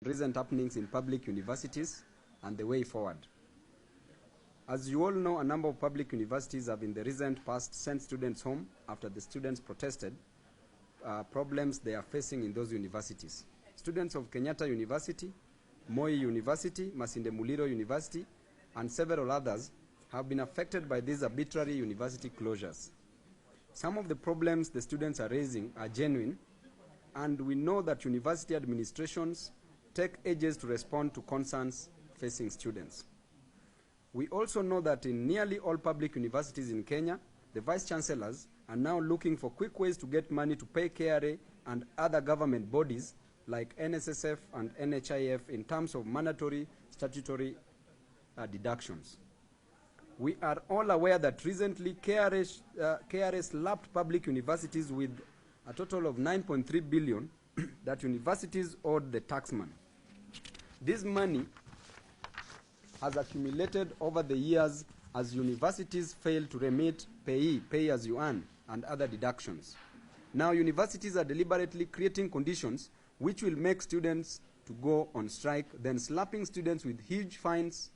recent happenings in public universities and the way forward. As you all know, a number of public universities have in the recent past sent students home after the students protested problems they are facing in those universities. Students of Kenyatta University, Moi University, Masinde Muliro University, and several others have been affected by these arbitrary university closures. Some of the problems the students are raising are genuine, and we know that university administrations take ages to respond to concerns facing students. We also know that in nearly all public universities in Kenya, the vice-chancellors are now looking for quick ways to get money to pay KRA and other government bodies like NSSF and NHIF in terms of mandatory statutory deductions. We are all aware that recently KRA slapped public universities with a total of 9.3 billion that universities owed the taxman. This money has accumulated over the years as universities fail to remit pay as you earn, and other deductions. Now universities are deliberately creating conditions which will make students to go on strike, then slapping students with huge fines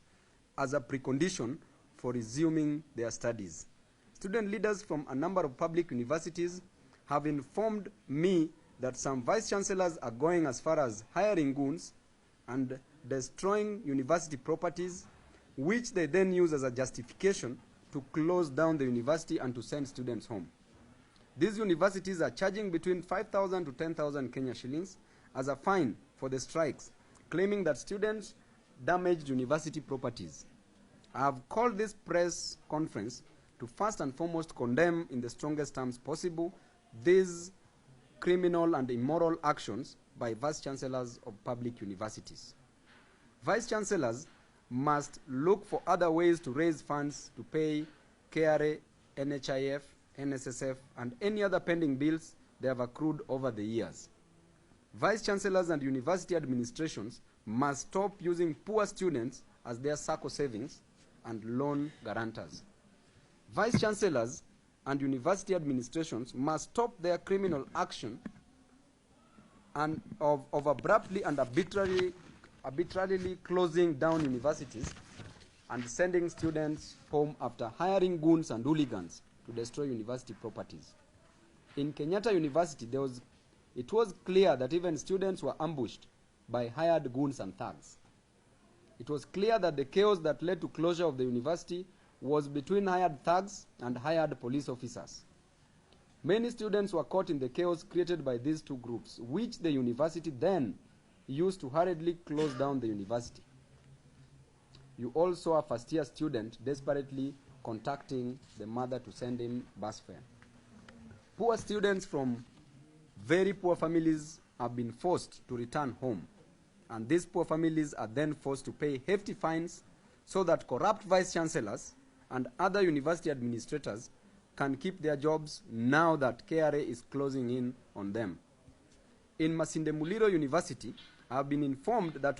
as a precondition for resuming their studies. Student leaders from a number of public universities have informed me that some vice-chancellors are going as far as hiring goons and destroying university properties, which they then use as a justification to close down the university and to send students home. These universities are charging between 5,000 to 10,000 Kenya shillings as a fine for the strikes, claiming that students damaged university properties. I have called this press conference to first and foremost condemn in the strongest terms possible these criminal and immoral actions by vice-chancellors of public universities. Vice-chancellors must look for other ways to raise funds to pay KRA, NHIF, NSSF, and any other pending bills they have accrued over the years. Vice-chancellors and university administrations must stop using poor students as their SACCO savings and loan guarantors. Vice-chancellors and university administrations must stop their criminal action and of abruptly and arbitrarily closing down universities and sending students home after hiring goons and hooligans to destroy university properties. In Kenyatta University, it was clear that even students were ambushed by hired goons and thugs. It was clear that the chaos that led to closure of the university was between hired thugs and hired police officers. Many students were caught in the chaos created by these two groups, which the university then used to hurriedly close down the university. You all saw a first-year student desperately contacting the mother to send him bus fare. Poor students from very poor families have been forced to return home, and these poor families are then forced to pay hefty fines so that corrupt vice-chancellors and other university administrators can keep their jobs now that KRA is closing in on them. In Masinde Muliro University, I have been informed that